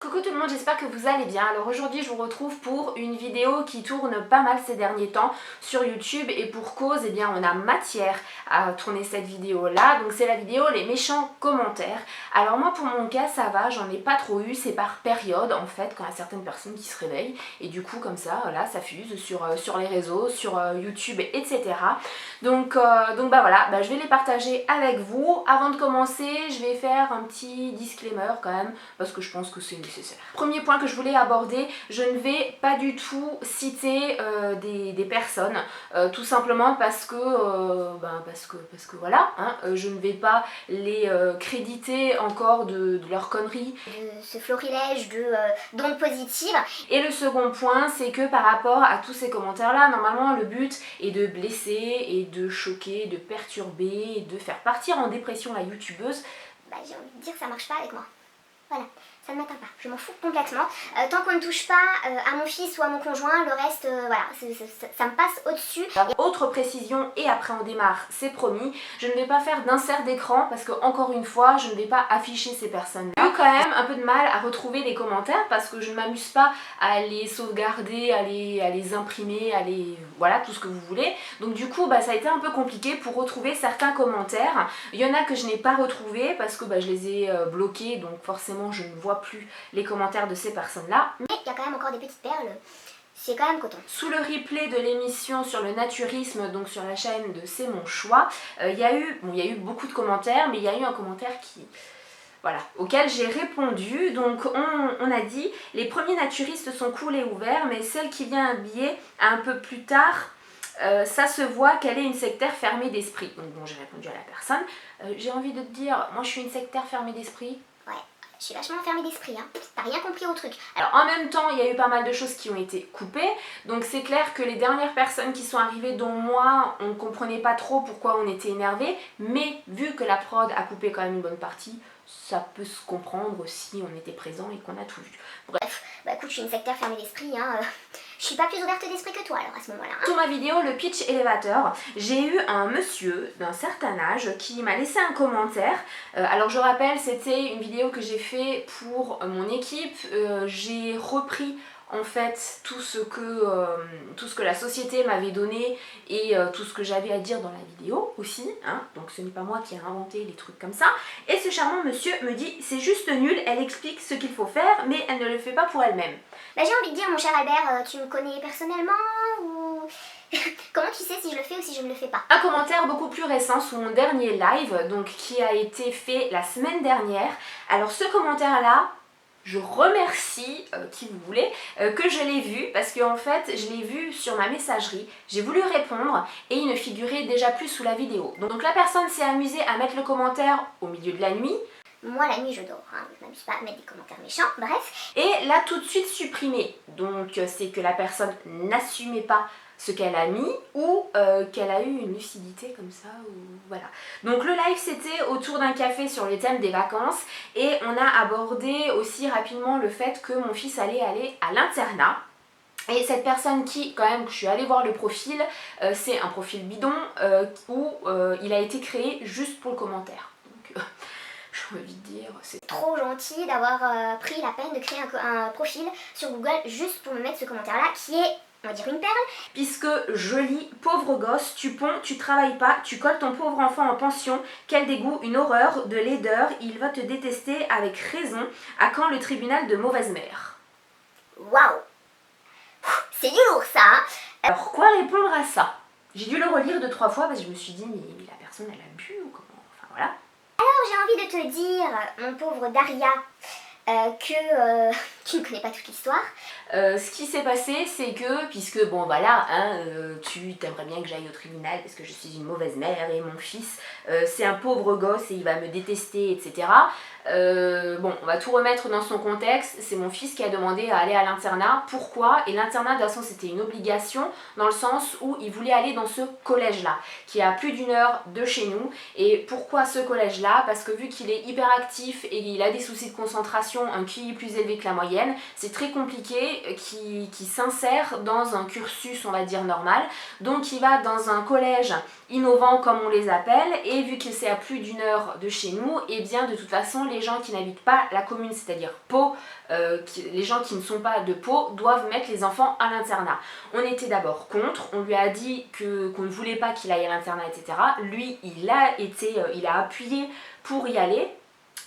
Coucou tout le monde, j'espère que vous allez bien. Alors aujourd'hui je vous retrouve pour une vidéo qui tourne pas mal ces derniers temps sur YouTube et pour cause, eh bien on a matière à tourner cette vidéo là. Donc c'est la vidéo les méchants commentaires. Alors moi pour mon cas ça va, j'en ai pas trop eu, c'est par période en fait quand il y a certaines personnes qui se réveillent et du coup comme ça là ça fuse sur les réseaux, sur YouTube etc. Donc bah voilà, je vais les partager avec vous. Avant de commencer je vais faire un petit disclaimer quand même parce que je pense que c'est nécessaire. Premier point que je voulais aborder, je ne vais pas du tout citer des personnes, tout simplement parce que voilà, hein, je ne vais pas les créditer encore de leurs conneries. De ce florilège d'ondes positives. Et le second point, c'est que par rapport à tous ces commentaires-là, normalement le but est de blesser et de choquer, de perturber, et de faire partir en dépression la youtubeuse. J'ai envie de dire que ça marche pas avec moi. Voilà, ça ne m'atteint pas, je m'en fous complètement. Tant qu'on ne touche pas à mon fils ou à mon conjoint, le reste, voilà, ça me passe au-dessus. Autre précision, et après on démarre, c'est promis, je ne vais pas faire d'insert d'écran parce que encore une fois, je ne vais pas afficher ces personnes-là. J'ai eu quand même un peu de mal à retrouver les commentaires parce que je ne m'amuse pas à les sauvegarder, à les imprimer, voilà, tout ce que vous voulez. Donc du coup, ça a été un peu compliqué pour retrouver certains commentaires. Il y en a que je n'ai pas retrouvés parce que je les ai bloqués, donc forcément je ne vois plus les commentaires de ces personnes-là. Mais il y a quand même encore des petites perles. C'est quand même coton. Sous le replay de l'émission sur le naturisme, donc sur la chaîne de C'est mon choix, il y a eu beaucoup de commentaires, mais il y a eu un commentaire auquel j'ai répondu. Donc on a dit « Les premiers naturistes sont cool et ouverts, mais celle qui vient habiller un peu plus tard, ça se voit qu'elle est une sectaire fermée d'esprit. » Donc bon, j'ai répondu à la personne. J'ai envie de te dire, moi je suis une sectaire fermée d'esprit. Ouais. Je suis vachement fermée d'esprit, hein. T'as rien compris au truc. Alors en même temps, il y a eu pas mal de choses qui ont été coupées, donc c'est clair que les dernières personnes qui sont arrivées, dont moi, on ne comprenait pas trop pourquoi on était énervé, mais vu que la prod a coupé quand même une bonne partie, ça peut se comprendre si on était présent et qu'on a tout vu. Bref. Écoute, je suis une sectaire fermée d'esprit, hein. Je suis pas plus ouverte d'esprit que toi alors à ce moment-là. Sur ma vidéo, le pitch élévateur, j'ai eu un monsieur d'un certain âge qui m'a laissé un commentaire. Alors je rappelle, c'était une vidéo que j'ai fait pour mon équipe. J'ai repris en fait tout ce que la société m'avait donné et tout ce que j'avais à dire dans la vidéo aussi, hein. Donc ce n'est pas moi qui ai inventé les trucs comme ça. Et ce charmant monsieur me dit « C'est juste nul, elle explique ce qu'il faut faire mais elle ne le fait pas pour elle-même ». J'ai envie de dire, mon cher Albert, tu me connais personnellement ou... Comment tu sais si je le fais ou si je ne le fais pas? Un commentaire beaucoup plus récent sous mon dernier live, donc qui a été fait la semaine dernière. Alors ce commentaire-là, je remercie, qui vous voulez, que je l'ai vu, parce qu'en fait, je l'ai vu sur ma messagerie, j'ai voulu répondre, et il ne figurait déjà plus sous la vidéo. Donc la personne s'est amusée à mettre le commentaire au milieu de la nuit. Moi la nuit je dors, hein. Je m'amuse pas à mettre des commentaires méchants, bref. Et l'a tout de suite supprimé. Donc c'est que la personne n'assumait pas ce qu'elle a mis ou qu'elle a eu une lucidité comme ça, ou voilà. Donc le live c'était autour d'un café sur les thèmes des vacances et on a abordé aussi rapidement le fait que mon fils allait aller à l'internat. Et cette personne qui, quand même, je suis allée voir le profil, c'est un profil bidon où il a été créé juste pour le commentaire. Donc j'ai envie de dire, c'est trop gentil d'avoir pris la peine de créer un profil sur Google juste pour me mettre ce commentaire-là qui est, on va dire, une perle. Puisque je lis « Pauvre gosse, tu ponds, tu travailles pas, tu colles ton pauvre enfant en pension, quel dégoût, une horreur, de laideur, il va te détester avec raison, à quand le tribunal de mauvaise mère ?» Waouh, c'est du lourd ça, hein. Alors quoi répondre à ça? J'ai dû le relire 2-3 fois parce que je me suis dit mais la personne elle a bu ou comment? Enfin voilà. Alors j'ai envie de te dire, mon pauvre Daria, que tu ne connais pas toute l'histoire. Ce qui s'est passé, c'est que, puisque bon voilà, hein, tu t'aimerais bien que j'aille au tribunal parce que je suis une mauvaise mère et mon fils, c'est un pauvre gosse et il va me détester, etc. Bon, on va tout remettre dans son contexte, c'est mon fils qui a demandé à aller à l'internat. Pourquoi? Et l'internat, de toute façon, c'était une obligation dans le sens où il voulait aller dans ce collège-là, qui est à plus d'1 heure de chez nous. Et pourquoi ce collège-là? Parce que vu qu'il est hyperactif et il a des soucis de concentration, un QI plus élevé que la moyenne, moyenne, c'est très compliqué, qui s'insère dans un cursus, on va dire, normal. Donc il va dans un collège innovant comme on les appelle, et vu que c'est à plus d'1 heure de chez nous, et bien de toute façon les gens qui n'habitent pas la commune, c'est-à-dire Pau, les gens qui ne sont pas de Pau doivent mettre les enfants à l'internat. On était d'abord contre, on lui a dit qu'on ne voulait pas qu'il aille à l'internat, etc. Lui, il a appuyé pour y aller,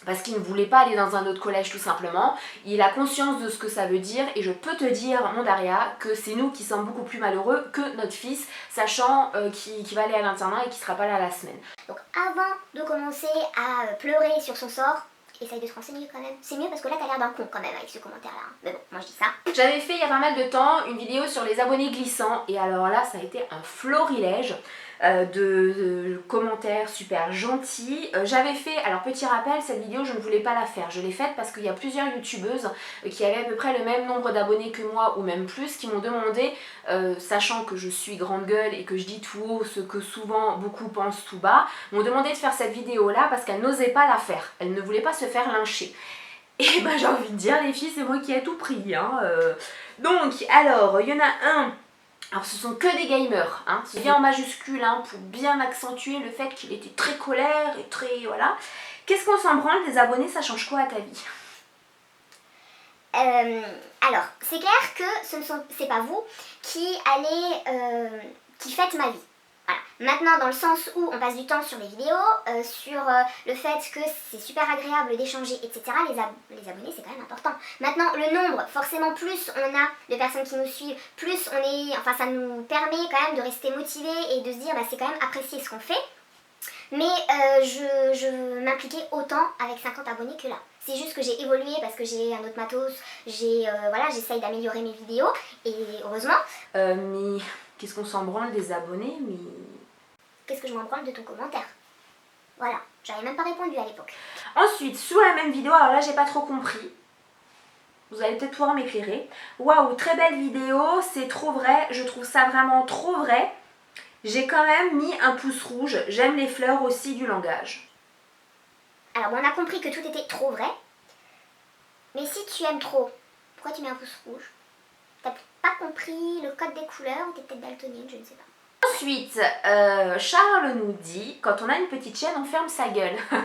parce qu'il ne voulait pas aller dans un autre collège tout simplement. Il a conscience de ce que ça veut dire, et je peux te dire, mon Daria, que c'est nous qui sommes beaucoup plus malheureux que notre fils, sachant qu'il va aller à l'internat et qu'il ne sera pas là la semaine. Donc avant de commencer à pleurer sur son sort, essaye de te renseigner quand même. C'est mieux parce que là t'as l'air d'un con quand même avec ce commentaire là. Mais bon, moi je dis ça. J'avais fait il y a pas mal de temps une vidéo sur les abonnés glissants, et alors là ça a été un florilège de commentaires super gentils. J'avais fait, alors petit rappel, cette vidéo je ne voulais pas la faire, je l'ai faite parce qu'il y a plusieurs youtubeuses qui avaient à peu près le même nombre d'abonnés que moi ou même plus, qui m'ont demandé, sachant que je suis grande gueule et que je dis tout haut ce que souvent beaucoup pensent tout bas, m'ont demandé de faire cette vidéo là parce qu'elles n'osaient pas la faire, elles ne voulaient pas se faire lyncher. Et ben j'ai envie de dire, les filles, c'est moi qui ai tout pris, hein. Donc alors il y en a un. Alors ce sont que des gamers, hein, c'est bien en majuscule, hein, pour bien accentuer le fait qu'il était très colère et très... voilà. Qu'est-ce qu'on s'en branle des abonnés, ça change quoi à ta vie? Alors, c'est clair que c'est pas vous qui qui faites ma vie. Voilà. Maintenant, dans le sens où on passe du temps sur les vidéos, sur le fait que c'est super agréable d'échanger, etc., les abonnés, c'est quand même important. Maintenant, le nombre, forcément, plus on a de personnes qui nous suivent, plus on est... Enfin, ça nous permet quand même de rester motivés et de se dire, bah, c'est quand même apprécier ce qu'on fait. Mais je m'impliquais autant avec 50 abonnés que là. C'est juste que j'ai évolué parce que j'ai un autre matos, voilà, j'essaye d'améliorer mes vidéos, et heureusement. Mais qu'est-ce qu'on s'en branle des abonnés, mais... Qu'est-ce que je m'en branle de ton commentaire? Voilà, j'avais même pas répondu à l'époque. Ensuite, sous la même vidéo, alors là j'ai pas trop compris. Vous allez peut-être pouvoir m'éclairer. Waouh, très belle vidéo, c'est trop vrai, je trouve ça vraiment trop vrai. J'ai quand même mis un pouce rouge, j'aime les fleurs aussi du langage. Alors bon, on a compris que tout était trop vrai, mais si tu aimes trop, pourquoi tu mets un pouce rouge? T'as pas compris le code des couleurs, ou t'es peut-être daltonienne, je ne sais pas. Ensuite, Charles nous dit, quand on a une petite chaîne, on ferme sa gueule. Bah,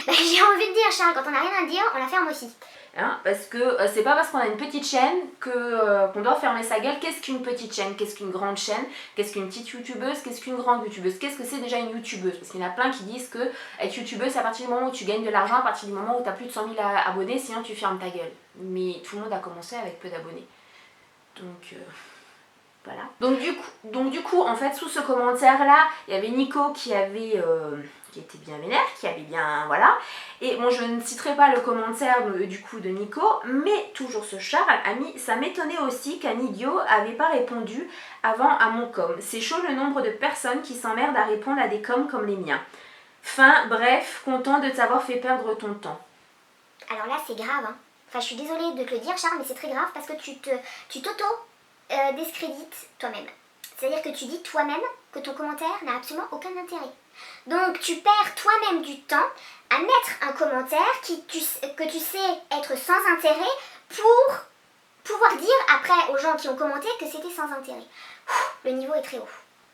j'ai envie de dire, Charles, quand on n'a rien à dire, on la ferme aussi. Hein, parce que c'est pas parce qu'on a une petite chaîne qu'on doit fermer sa gueule. Qu'est-ce qu'une petite chaîne? Qu'est-ce qu'une grande chaîne? Qu'est-ce qu'une petite youtubeuse? Qu'est-ce qu'une grande youtubeuse? Qu'est-ce que c'est déjà une youtubeuse? Parce qu'il y en a plein qui disent que être youtubeuse, c'est à partir du moment où tu gagnes de l'argent, à partir du moment où tu as plus de 100 000 abonnés, sinon tu fermes ta gueule. Mais tout le monde a commencé avec peu d'abonnés. Donc... voilà. Donc du coup, en fait, sous ce commentaire-là, il y avait Nico qui était bien vénère, qui avait bien... voilà. Et bon, je ne citerai pas le commentaire du coup de Nico, mais toujours ce Charles a mis... Ça m'étonnait aussi qu'un idiot avait pas répondu avant à mon com. C'est chaud le nombre de personnes qui s'emmerdent à répondre à des coms comme les miens. Fin, bref, content de t'avoir fait perdre ton temps. Alors là, c'est grave, hein. Enfin, je suis désolée de te le dire, Charles, mais c'est très grave parce que tu t'auto-discrédites toi-même. C'est-à-dire que tu dis toi-même que ton commentaire n'a absolument aucun intérêt. Donc tu perds toi-même du temps à mettre un commentaire que tu sais être sans intérêt pour pouvoir dire après aux gens qui ont commenté que c'était sans intérêt. Le niveau est très haut.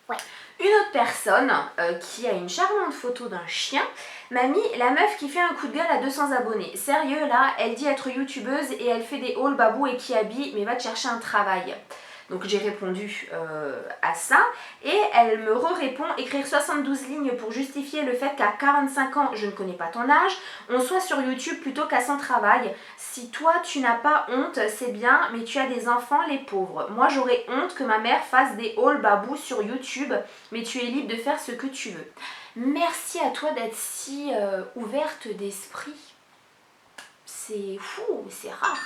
Ouais. Une autre personne qui a une charmante photo d'un chien m'a mis la meuf qui fait un coup de gueule à 200 abonnés. Sérieux là, elle dit être youtubeuse et elle fait des hauls babou et kiabi, mais va te chercher un travail. Donc j'ai répondu à ça et elle me répond écrire 72 lignes pour justifier le fait qu'à 45 ans, je ne connais pas ton âge, on soit sur YouTube plutôt qu'à son travail. Si toi tu n'as pas honte, c'est bien, mais tu as des enfants, les pauvres. Moi j'aurais honte que ma mère fasse des hauls babou sur YouTube, mais tu es libre de faire ce que tu veux. Merci à toi d'être si ouverte d'esprit. C'est fou, c'est rare.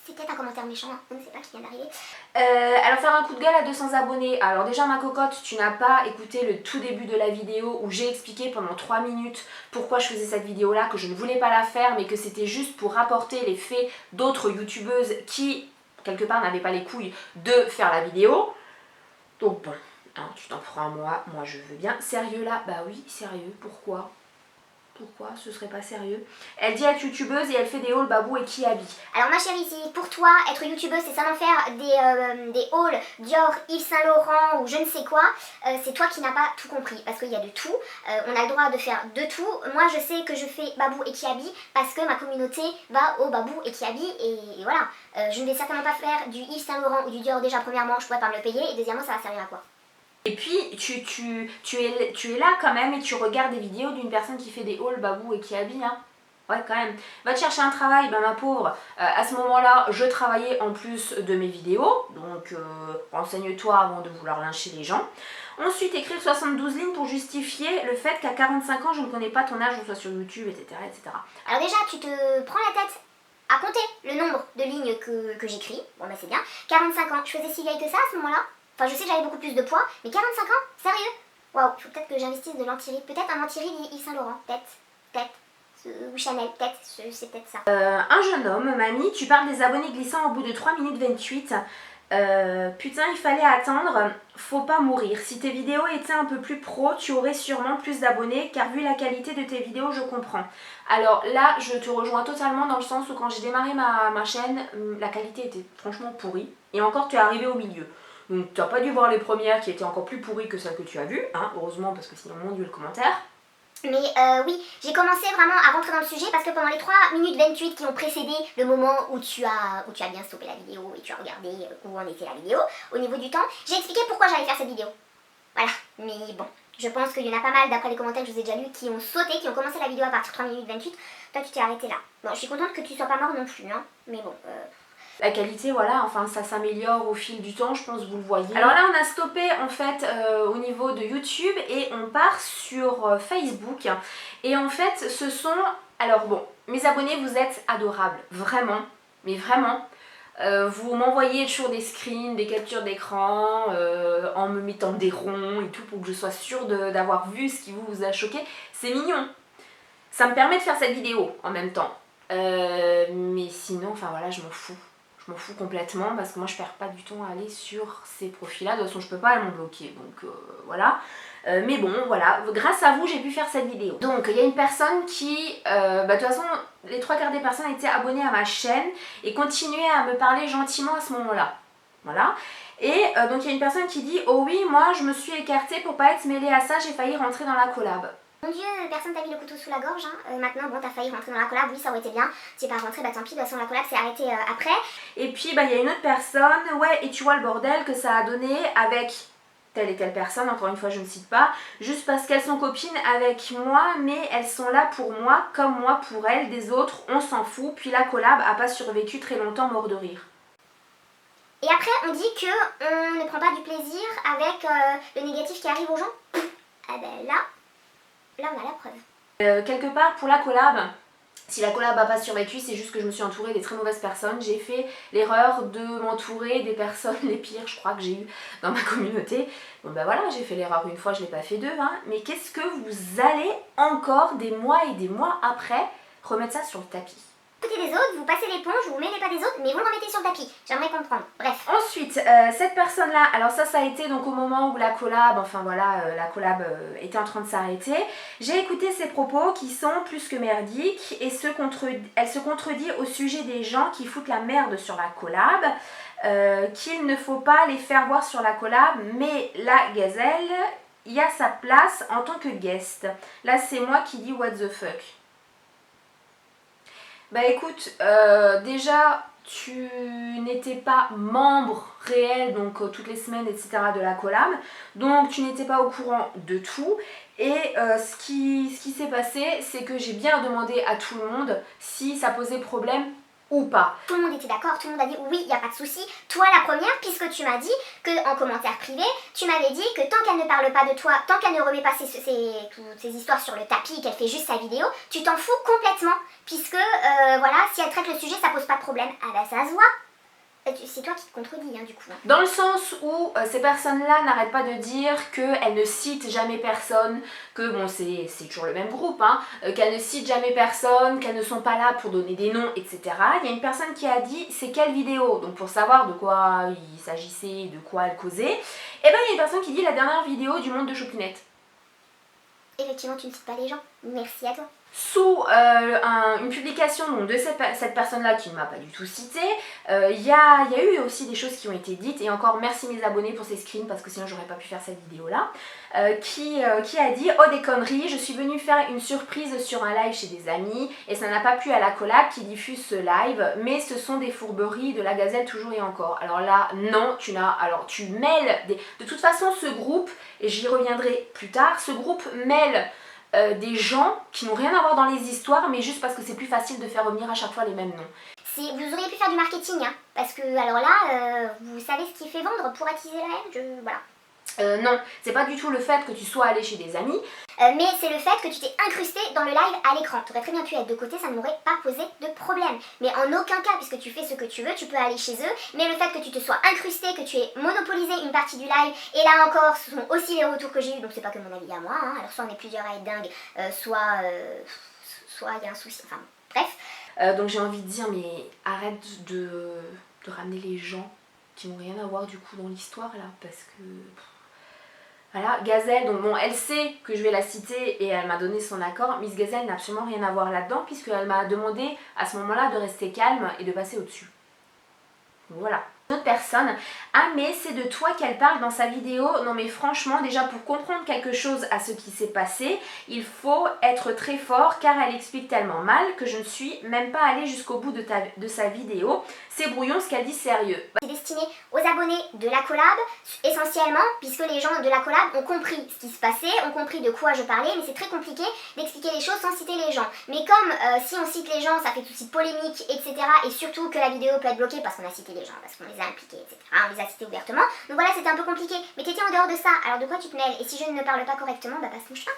C'est peut-être un commentaire méchant, on ne sait pas qui vient d'arriver. Alors faire un coup de gueule à 200 abonnés. Alors déjà ma cocotte, tu n'as pas écouté le tout début de la vidéo où j'ai expliqué pendant 3 minutes pourquoi je faisais cette vidéo là, que je ne voulais pas la faire mais que c'était juste pour rapporter les faits d'autres youtubeuses qui quelque part n'avaient pas les couilles de faire la vidéo. Donc bon, hein, tu t'en feras à moi je veux bien. Sérieux là? Bah oui, sérieux, pourquoi? Pourquoi? Ce serait pas sérieux. Elle dit être youtubeuse et elle fait des hauls Babou et Kiabi. Alors ma chérie, si pour toi être youtubeuse c'est seulement faire des hauls Dior, Yves Saint Laurent ou je ne sais quoi, c'est toi qui n'as pas tout compris parce qu'il y a de tout. On a le droit de faire de tout. Moi je sais que je fais Babou et Kiabi parce que ma communauté va au Babou et Kiabi et voilà. Je ne vais certainement pas faire du Yves Saint Laurent ou du Dior déjà premièrement, je pourrais pas me le payer et deuxièmement ça va servir à quoi? Et puis, tu es là quand même et tu regardes des vidéos d'une personne qui fait des hauls Babou et Kiabi, hein. Ouais, quand même. Va te chercher un travail, ben ma pauvre. À ce moment-là, je travaillais en plus de mes vidéos, donc renseigne-toi avant de vouloir lyncher les gens. Ensuite, écrire 72 lignes pour justifier le fait qu'à 45 ans, je ne connais pas ton âge, on soit sur YouTube, etc., etc. Alors déjà, tu te prends la tête à compter le nombre de lignes que j'écris. Bon bah c'est bien. 45 ans, je faisais si vieille que ça à ce moment-là. Enfin, je sais que j'avais beaucoup plus de poids, mais 45 ans? Sérieux? Waouh, il faut peut-être que j'investisse de l'anti-rides. Peut-être un anti-rides Yves Saint Laurent. Peut-être. Ou Chanel, peut-être. C'est peut-être ça. Un jeune homme, mamie, tu parles des abonnés glissants au bout de 3 minutes 28. Putain, il fallait attendre, faut pas mourir. Si tes vidéos étaient un peu plus pro, tu aurais sûrement plus d'abonnés, car vu la qualité de tes vidéos, je comprends. Alors là, je te rejoins totalement dans le sens où quand j'ai démarré ma chaîne, la qualité était franchement pourrie. Et encore, tu es arrivé au milieu. Donc tu n'as pas dû voir les premières qui étaient encore plus pourries que celles que tu as vues, hein, heureusement, parce que sinon, mon Dieu, le commentaire. Mais oui, j'ai commencé vraiment à rentrer dans le sujet parce que pendant les 3 minutes 28 qui ont précédé le moment où tu as bien stoppé la vidéo et tu as regardé où en était la vidéo, au niveau du temps, j'ai expliqué pourquoi j'allais faire cette vidéo. Voilà, mais bon, je pense qu'il y en a pas mal, d'après les commentaires que je vous ai déjà lus, qui ont sauté, qui ont commencé la vidéo à partir de 3 minutes 28. Toi, tu t'es arrêté là. Bon, je suis contente que tu sois pas mort non plus, hein, mais bon... La qualité, voilà, enfin ça s'améliore au fil du temps, je pense que vous le voyez. Alors là, on a stoppé en fait au niveau de YouTube et on part sur Facebook. Et en fait, ce sont... Alors bon, mes abonnés, vous êtes adorables, vraiment, mais vraiment. Vous m'envoyez toujours des screens, des captures d'écran, en me mettant des ronds et tout pour que je sois sûre d'avoir vu ce qui vous a choqué. C'est mignon. Ça me permet de faire cette vidéo en même temps. Mais sinon, enfin voilà, je m'en fous. Je m'en fous complètement parce que moi je perds pas du temps à aller sur ces profils là, de toute façon je peux pas m'en bloquer, donc voilà. Mais bon voilà, grâce à vous j'ai pu faire cette vidéo. Donc il y a une personne qui, de toute façon les 3/4 des personnes étaient abonnées à ma chaîne et continuaient à me parler gentiment à ce moment là. Voilà. Et donc il y a une personne qui dit: oh oui, moi je me suis écartée pour pas être mêlée à ça, j'ai failli rentrer dans la collab. Mon Dieu, personne t'a mis le couteau sous la gorge, hein. Maintenant, bon, t'as failli rentrer dans la collab, oui, ça aurait été bien. Tu es pas rentré, bah tant pis, de toute façon, la collab s'est arrêtée après. Et puis, bah, il y a une autre personne, ouais, et tu vois le bordel que ça a donné avec telle et telle personne, encore une fois, je ne cite pas, juste parce qu'elles sont copines avec moi, mais elles sont là pour moi, comme moi pour elles, des autres, on s'en fout, puis la collab a pas survécu très longtemps, mort de rire. Et après, on dit que on ne prend pas du plaisir avec le négatif qui arrive aux gens. Ah ben là on a la preuve. Quelque part, pour la collab, si la collab n'a pas survécu, c'est juste que je me suis entourée des très mauvaises personnes. J'ai fait l'erreur de m'entourer des personnes les pires, je crois, que j'ai eu dans ma communauté. Bon ben voilà, j'ai fait l'erreur une fois, je ne l'ai pas fait deux, hein. Mais qu'est-ce que vous allez encore des mois et des mois après remettre ça sur le tapis? Écoutez des autres, vous passez l'éponge, vous mêlez pas des autres, mais vous le remettez sur le tapis. J'aimerais comprendre. Bref. Ensuite, cette personne-là, alors ça a été donc au moment où la collab, enfin voilà, la collab était en train de s'arrêter. J'ai écouté ses propos qui sont plus que merdiques et elle se contredit au sujet des gens qui foutent la merde sur la collab, qu'il ne faut pas les faire voir sur la collab, mais la gazelle, il y a sa place en tant que guest. Là, c'est moi qui dis what the fuck. Bah écoute, déjà tu n'étais pas membre réel, donc toutes les semaines, etc. de la collab, donc tu n'étais pas au courant de tout. Et ce qui s'est passé, c'est que j'ai bien demandé à tout le monde si ça posait problème ou pas. Tout le monde était d'accord, tout le monde a dit oui, il n'y a pas de souci. Toi la première, puisque tu m'as dit qu'en commentaire privé, tu m'avais dit que tant qu'elle ne parle pas de toi, tant qu'elle ne remet pas toutes ces histoires sur le tapis, qu'elle fait juste sa vidéo, tu t'en fous complètement. Puisque, voilà, si elle traite le sujet, ça pose pas de problème. Ah bah ça se voit. C'est toi qui te contredis, hein, du coup. Dans le sens où ces personnes-là n'arrêtent pas de dire qu'elles ne citent jamais personne, que bon, c'est toujours le même groupe, hein, qu'elles ne citent jamais personne, qu'elles ne sont pas là pour donner des noms, etc. Il y a une personne qui a dit c'est quelle vidéo, donc pour savoir de quoi il s'agissait, de quoi elle causait, et ben il y a une personne qui dit la dernière vidéo du monde de Chopinette. Effectivement, tu ne cites pas les gens. Merci à toi. Sous une publication donc, de cette personne-là qui ne m'a pas du tout citée, il y a eu aussi des choses qui ont été dites, et encore merci mes abonnés pour ces screens parce que sinon j'aurais pas pu faire cette vidéo-là, qui a dit « Oh des conneries, je suis venue faire une surprise sur un live chez des amis et ça n'a pas plu à la collab qui diffuse ce live, mais ce sont des fourberies de la gazelle toujours et encore. » Alors là, non, tu mêles de toute façon ce groupe, et j'y reviendrai plus tard, ce groupe mêle des gens qui n'ont rien à voir dans les histoires, mais juste parce que c'est plus facile de faire revenir à chaque fois les mêmes noms. Vous auriez pu faire du marketing, hein, parce que alors là, vous savez ce qui fait vendre pour attiser la haine, voilà. Non, c'est pas du tout le fait que tu sois allé chez des amis. Mais c'est le fait que tu t'es incrusté dans le live à l'écran. Tu aurais très bien pu être de côté, ça ne m'aurait pas posé de problème. Mais en aucun cas, puisque tu fais ce que tu veux, tu peux aller chez eux. Mais le fait que tu te sois incrusté, que tu aies monopolisé une partie du live, et là encore, ce sont aussi les retours que j'ai eu, donc c'est pas que mon avis à moi, hein. Alors soit on est plusieurs à être dingue, soit il y a un souci, enfin bref. Donc j'ai envie de dire, mais arrête de ramener les gens qui n'ont rien à voir du coup dans l'histoire là, parce que... Voilà, Gazelle, donc bon, elle sait que je vais la citer et elle m'a donné son accord. Miss Gazelle n'a absolument rien à voir là-dedans puisqu'elle m'a demandé à ce moment-là de rester calme et de passer au-dessus. Voilà. Une autre personne, ah mais c'est de toi qu'elle parle dans sa vidéo. Non mais franchement, déjà pour comprendre quelque chose à ce qui s'est passé, il faut être très fort car elle explique tellement mal que je ne suis même pas allée jusqu'au bout de sa vidéo. C'est brouillon ce qu'elle dit sérieux. C'est destiné aux abonnés de la collab essentiellement puisque les gens de la collab ont compris ce qui se passait, ont compris de quoi je parlais, mais c'est très compliqué d'expliquer les choses sans citer les gens. Mais comme si on cite les gens, ça fait tout de suite polémique, etc. Et surtout que la vidéo peut être bloquée parce qu'on a cité les gens, parce qu'on les a impliqués, etc. On les a cités ouvertement. Donc voilà, c'était un peu compliqué. Mais t'étais en dehors de ça, alors de quoi tu te mêles? Et si je ne parle pas correctement, bah passe mouche pas.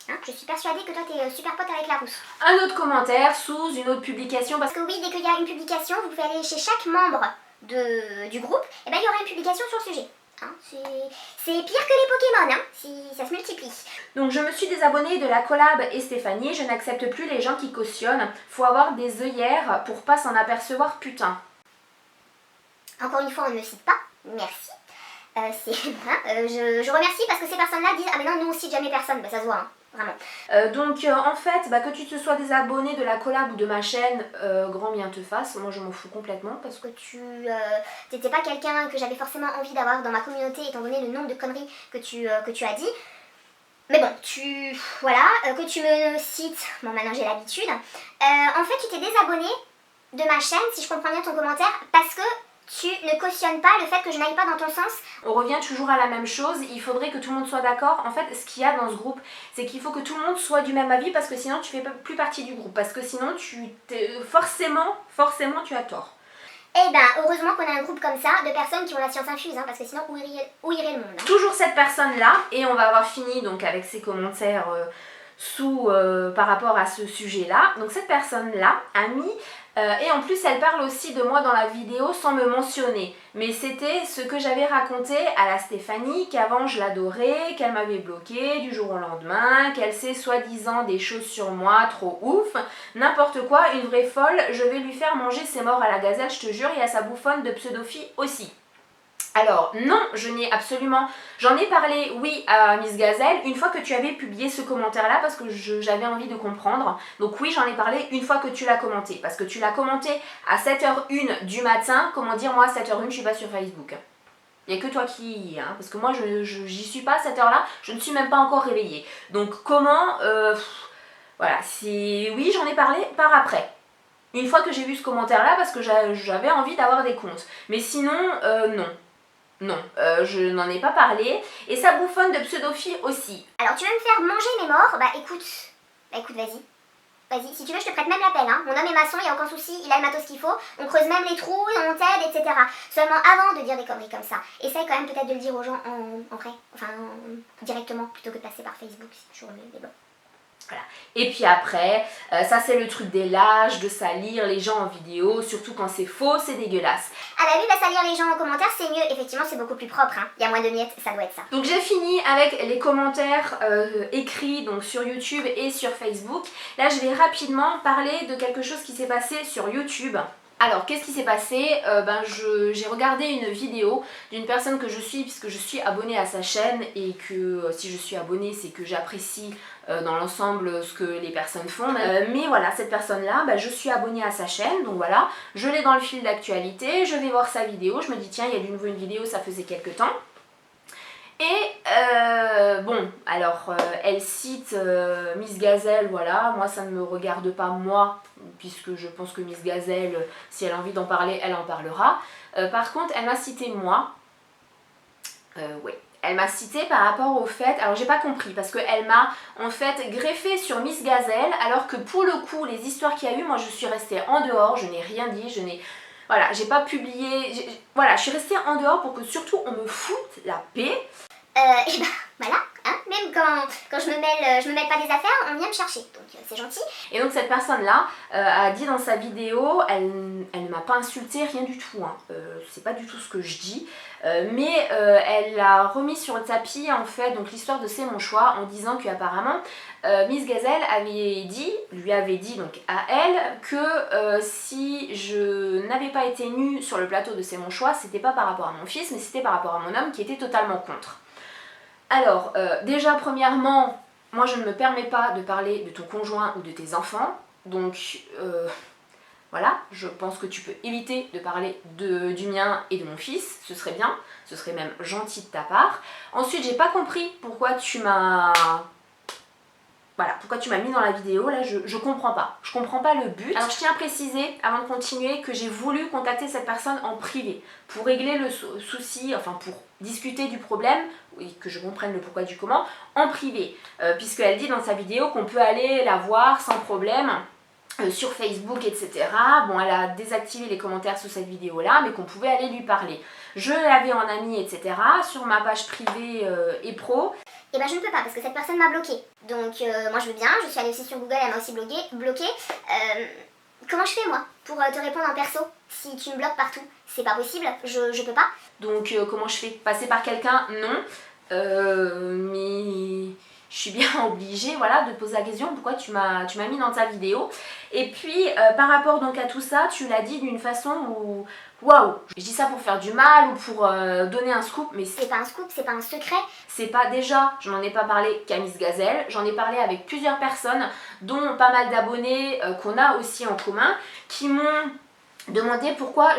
Hein, je suis persuadée que toi t'es super pote avec la rousse. Un autre commentaire sous une autre publication. Parce que oui, dès qu'il y a une publication, vous pouvez aller chez chaque membre du groupe, et ben il y aura une publication sur le sujet. Hein, c'est pire que les Pokémon, hein, si ça se multiplie. Donc je me suis désabonnée de la collab et Stéphanie, je n'accepte plus les gens qui cautionnent. Faut avoir des œillères pour pas s'en apercevoir, putain. Encore une fois, on ne me cite pas, merci. Je remercie parce que ces personnes-là disent « Ah mais non, nous on cite jamais personne », bah ça se voit, hein. Vraiment. En fait, que tu te sois désabonné de la collab ou de ma chaîne, grand bien te fasse, moi je m'en fous complètement parce que tu t'étais pas quelqu'un que j'avais forcément envie d'avoir dans ma communauté étant donné le nombre de conneries que tu as dit. Mais bon, que tu me cites, bon maintenant j'ai l'habitude. En fait tu t'es désabonné de ma chaîne, si je comprends bien ton commentaire, parce que tu ne cautionnes pas le fait que je n'aille pas dans ton sens. On revient toujours à la même chose, il faudrait que tout le monde soit d'accord. En fait, ce qu'il y a dans ce groupe, c'est qu'il faut que tout le monde soit du même avis parce que sinon tu fais plus partie du groupe. Parce que sinon, forcément, tu as tort. Eh ben, heureusement qu'on a un groupe comme ça, de personnes qui ont la science infuse, hein, parce que sinon, où irait le monde, hein. Toujours cette personne-là, et on va avoir fini donc avec ses commentaires par rapport à ce sujet-là. Donc cette personne-là a mis... et en plus elle parle aussi de moi dans la vidéo sans me mentionner. Mais c'était ce que j'avais raconté à la Stéphanie, qu'avant je l'adorais, qu'elle m'avait bloqué du jour au lendemain, qu'elle sait soi-disant des choses sur moi trop ouf. N'importe quoi, une vraie folle, je vais lui faire manger ses morts à la gazelle, je te jure, et à sa bouffonne de pseudo-fille aussi. Alors non, j'en ai parlé, oui, à Miss Gazelle, une fois que tu avais publié ce commentaire-là, parce que j'avais envie de comprendre. Donc oui, j'en ai parlé une fois que tu l'as commenté, parce que tu l'as commenté à 7h01 du matin. Comment dire, moi à 7h01, je suis pas sur Facebook. Il n'y a que toi qui y es, hein, parce que moi j'y suis pas à cette heure-là, je ne suis même pas encore réveillée. Donc comment, voilà, oui, j'en ai parlé par après. Une fois que j'ai vu ce commentaire-là, parce que j'avais envie d'avoir des comptes. Mais sinon, non. Non, je n'en ai pas parlé. Et sa bouffonne de pseudo-fille aussi. Alors tu veux me faire manger mes morts? Bah écoute, vas-y. Vas-y, si tu veux je te prête même l'appel, hein. Mon homme est maçon, il n'y a aucun souci, il a le matos qu'il faut. On creuse même les trous, on t'aide, etc. Seulement avant de dire des conneries comme ça, essaye quand même peut-être de le dire aux gens en vrai. Enfin, directement, plutôt que de passer par Facebook, c'est toujours mieux, mais bon. Voilà. Et puis après, ça c'est le truc des lâches, de salir les gens en vidéo, surtout quand c'est faux, c'est dégueulasse. Ah bah oui, bah salir les gens en commentaire c'est mieux, effectivement c'est beaucoup plus propre, hein. Il y a moins de miettes, ça doit être ça. Donc j'ai fini avec les commentaires écrits donc sur YouTube et sur Facebook. Là je vais rapidement parler de quelque chose qui s'est passé sur YouTube. Alors, qu'est-ce qui s'est passé? J'ai regardé une vidéo d'une personne que je suis, puisque je suis abonnée à sa chaîne, et que si je suis abonnée, c'est que j'apprécie dans l'ensemble ce que les personnes font. Mais voilà, cette personne-là, je suis abonnée à sa chaîne, donc voilà, je l'ai dans le fil d'actualité, je vais voir sa vidéo, je me dis tiens, il y a du nouveau une vidéo, ça faisait quelques temps. Et bon, alors elle cite Miss Gazelle, voilà, moi ça ne me regarde pas moi, puisque je pense que Miss Gazelle, si elle a envie d'en parler, elle en parlera. Par contre, elle m'a cité moi, oui. Elle m'a cité par rapport au fait, alors j'ai pas compris, parce qu'elle m'a en fait greffé sur Miss Gazelle, alors que pour le coup, les histoires qu'il y a eu, moi je suis restée en dehors, je n'ai rien dit, je n'ai... Voilà, j'ai pas publié, voilà, je suis restée en dehors pour que surtout on me foute la paix. Et voilà, hein, même quand je me mêle pas des affaires, on vient me chercher, donc c'est gentil. Et donc cette personne-là a dit dans sa vidéo, elle ne m'a pas insulté, rien du tout, hein. C'est pas du tout ce que je dis, mais elle a remis sur le tapis en fait donc l'histoire de C'est mon choix en disant qu'apparemment Miss Gazelle lui avait dit donc à elle que si je n'avais pas été nue sur le plateau de C'est mon choix, c'était pas par rapport à mon fils, mais c'était par rapport à mon homme qui était totalement contre. Alors, déjà, premièrement, moi je ne me permets pas de parler de ton conjoint ou de tes enfants, donc voilà, je pense que tu peux éviter de parler du mien et de mon fils, ce serait bien, ce serait même gentil de ta part. Ensuite, j'ai pas compris pourquoi tu m'as... Voilà, pourquoi tu m'as mis dans la vidéo, là je comprends pas le but. Alors je tiens à préciser, avant de continuer, que j'ai voulu contacter cette personne en privé pour régler le souci, enfin pour discuter du problème, et que je comprenne le pourquoi du comment, en privé. Puisqu'elle dit dans sa vidéo qu'on peut aller la voir sans problème sur Facebook, etc. Bon, elle a désactivé les commentaires sous cette vidéo-là, mais qu'on pouvait aller lui parler. Je l'avais en ami, etc. Sur ma page privée et pro. Et je ne peux pas parce que cette personne m'a bloqué. Donc moi je veux bien, je suis allée aussi sur Google, elle m'a aussi bloqué. Comment je fais moi pour te répondre en perso si tu me bloques partout? C'est pas possible, je peux pas. Donc comment je fais? Passer par quelqu'un? Non. Mais je suis bien obligée, voilà, de te poser la question pourquoi tu m'as mis dans ta vidéo. Et puis par rapport donc à tout ça, tu l'as dit d'une façon où waouh, je dis ça pour faire du mal ou pour donner un scoop, mais c'est pas un scoop, c'est pas un secret. C'est pas, déjà, je n'en ai pas parlé qu'à Miss Gazelle, j'en ai parlé avec plusieurs personnes, dont pas mal d'abonnés qu'on a aussi en commun, qui m'ont demandé pourquoi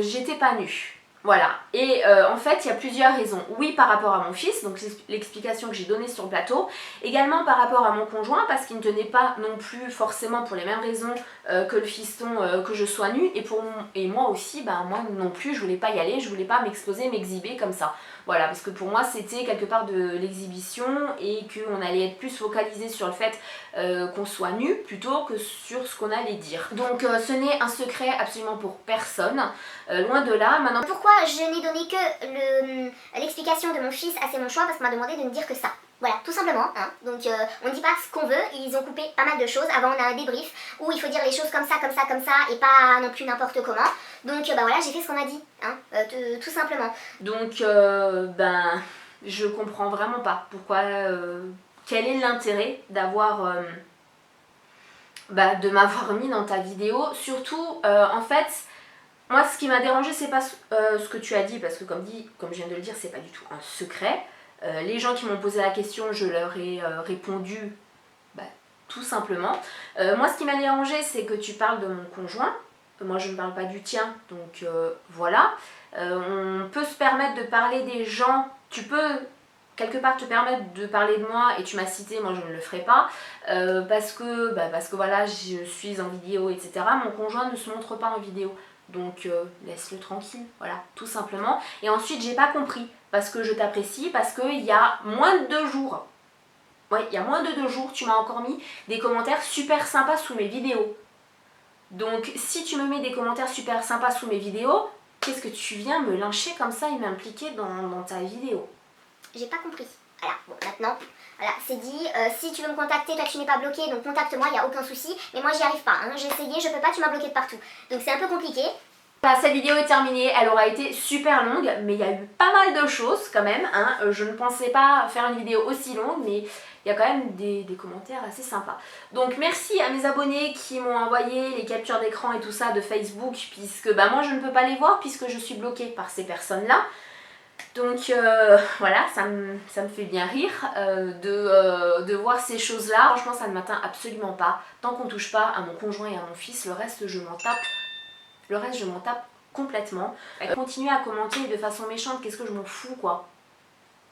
j'étais pas nue. Voilà, et en fait il y a plusieurs raisons. Oui, par rapport à mon fils, donc l'explication que j'ai donnée sur le plateau, également par rapport à mon conjoint, parce qu'il ne tenait pas non plus forcément pour les mêmes raisons que le fiston que je sois nue, et moi aussi, moi non plus, je voulais pas y aller, je voulais pas m'exposer, m'exhiber comme ça. Voilà, parce que pour moi c'était quelque part de l'exhibition et qu'on allait être plus focalisé sur le fait qu'on soit nu plutôt que sur ce qu'on allait dire. Donc ce n'est un secret absolument pour personne, loin de là. Maintenant, pourquoi je n'ai donné que l'explication de mon fils à C'est mon choix? Parce qu'on m'a demandé de ne dire que ça. Voilà, tout simplement, hein. Donc on ne dit pas ce qu'on veut, ils ont coupé pas mal de choses. Avant on a un débrief où il faut dire les choses comme ça, et pas non plus n'importe comment. Donc voilà, j'ai fait ce qu'on m'a dit, hein, tout simplement. Donc je comprends vraiment pas pourquoi, quel est l'intérêt d'avoir, de m'avoir mis dans ta vidéo. Surtout, en fait, moi ce qui m'a dérangé c'est pas ce que tu as dit, parce que comme je viens de le dire, c'est pas du tout un secret. Les gens qui m'ont posé la question, je leur ai répondu tout simplement. Moi ce qui m'a dérangé c'est que tu parles de mon conjoint, moi je ne parle pas du tien, donc voilà. On peut se permettre de parler des gens, tu peux quelque part te permettre de parler de moi et tu m'as cité, moi je ne le ferai pas parce que voilà, je suis en vidéo, etc. Mon conjoint ne se montre pas en vidéo. Donc laisse-le tranquille, voilà, tout simplement. Et ensuite j'ai pas compris, parce que je t'apprécie, parce qu'il y a moins de 2 jours, il y a moins de 2 jours, tu m'as encore mis des commentaires super sympas sous mes vidéos. Donc si tu me mets des commentaires super sympas sous mes vidéos, qu'est-ce que tu viens me lyncher comme ça et m'impliquer dans ta vidéo? J'ai pas compris. Voilà, bon maintenant, voilà, c'est dit, si tu veux me contacter, toi tu n'es pas bloqué, donc contacte-moi, il n'y a aucun souci, mais moi j'y arrive pas, hein. J'ai essayé, je peux pas, tu m'as bloqué de partout, donc c'est un peu compliqué. Voilà, cette vidéo est terminée, elle aura été super longue, mais il y a eu pas mal de choses quand même, hein. Je ne pensais pas faire une vidéo aussi longue, mais il y a quand même des commentaires assez sympas. Donc merci à mes abonnés qui m'ont envoyé les captures d'écran et tout ça de Facebook, puisque bah, moi je ne peux pas les voir puisque je suis bloquée par ces personnes-là. Donc voilà, ça me fait bien rire de voir ces choses-là. Franchement, ça ne m'atteint absolument pas. Tant qu'on ne touche pas à mon conjoint et à mon fils, le reste je m'en tape. Le reste je m'en tape complètement. Continuer à commenter de façon méchante, qu'est-ce que je m'en fous quoi.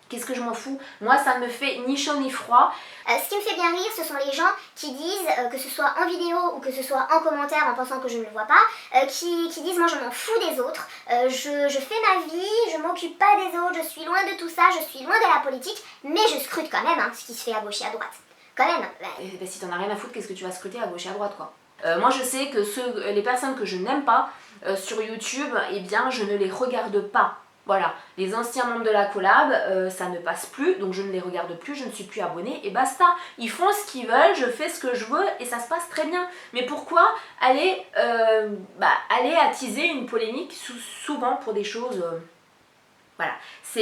Qu'est-ce que je m'en fous? Moi, ça ne me fait ni chaud ni froid. Ce qui me fait bien rire, ce sont les gens qui disent, que ce soit en vidéo ou que ce soit en commentaire en pensant que je ne le vois pas, qui disent moi je m'en fous des autres, je fais ma vie, je m'occupe pas des autres, je suis loin de tout ça, je suis loin de la politique, mais je scrute quand même ce qui se fait à gauche et à droite. Quand même. Et si t'en as rien à foutre, qu'est-ce que tu vas scruter à gauche et à droite quoi? Moi je sais que les personnes que je n'aime pas sur YouTube, eh bien je ne les regarde pas. Voilà, les anciens membres de la collab, ça ne passe plus, donc je ne les regarde plus, je ne suis plus abonnée et basta. Ils font ce qu'ils veulent, je fais ce que je veux et ça se passe très bien. Mais pourquoi aller attiser une polémique souvent pour des choses... Voilà,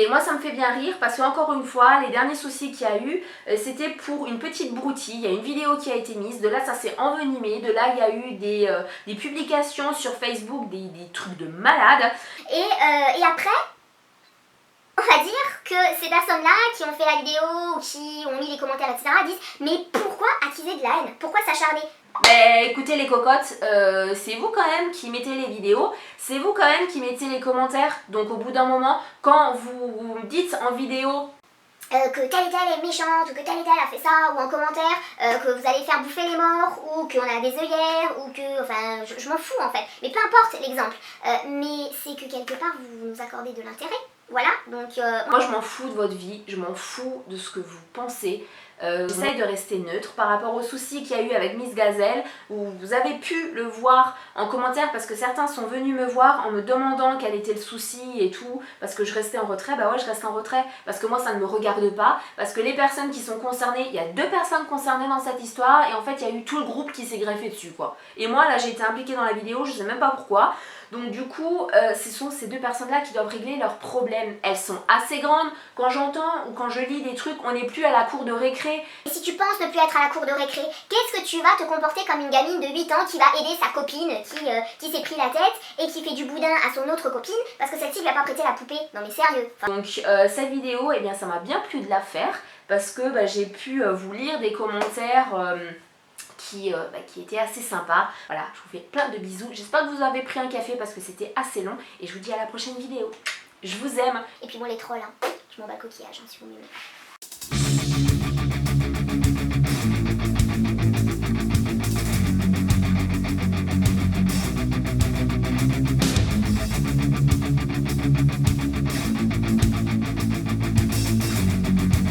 moi ça me fait bien rire parce qu'encore une fois, les derniers soucis qu'il y a eu, c'était pour une petite broutille. Il y a une vidéo qui a été mise, de là ça s'est envenimé, de là il y a eu des publications sur Facebook, des trucs de malades. Et après, on va dire que ces personnes-là qui ont fait la vidéo ou qui ont mis les commentaires, etc. disent mais pourquoi attiser de la haine? Pourquoi s'acharner? Ben écoutez les cocottes, c'est vous quand même qui mettez les vidéos, c'est vous quand même qui mettez les commentaires. Donc au bout d'un moment, quand vous me dites en vidéo que telle et telle est méchante, ou que telle et telle a fait ça, ou en commentaire, que vous allez faire bouffer les morts, ou qu'on a des œillères, ou que... Enfin, je m'en fous en fait. Mais peu importe l'exemple. Mais c'est que quelque part, vous nous accordez de l'intérêt. Voilà, donc... Moi je m'en fous de votre vie, je m'en fous de ce que vous pensez. J'essaye de rester neutre par rapport aux soucis qu'il y a eu avec Miss Gazelle, où vous avez pu le voir en commentaire parce que certains sont venus me voir en me demandant quel était le souci et tout, parce que je restais en retrait. Bah ouais, je reste en retrait parce que moi ça ne me regarde pas, parce que les personnes qui sont concernées, il y a 2 personnes concernées dans cette histoire et en fait il y a eu tout le groupe qui s'est greffé dessus quoi. Et moi là j'ai été impliquée dans la vidéo, je sais même pas pourquoi. Donc du coup, ce sont ces 2 personnes-là qui doivent régler leurs problèmes. Elles sont assez grandes. Quand j'entends ou quand je lis des trucs, on n'est plus à la cour de récré. Et si tu penses ne plus être à la cour de récré, qu'est-ce que tu vas te comporter comme une gamine de 8 ans qui va aider sa copine qui s'est pris la tête et qui fait du boudin à son autre copine parce que celle-ci lui a pas prêté la poupée? Non mais sérieux. Donc cette vidéo, eh bien ça m'a bien plu de la faire parce que j'ai pu vous lire des commentaires... qui était assez sympa. Voilà, je vous fais plein de bisous. J'espère que vous avez pris un café parce que c'était assez long. Et je vous dis à la prochaine vidéo. Je vous aime. Et puis bon les trolls, je m'en bats le coquillage si vous m'aimez.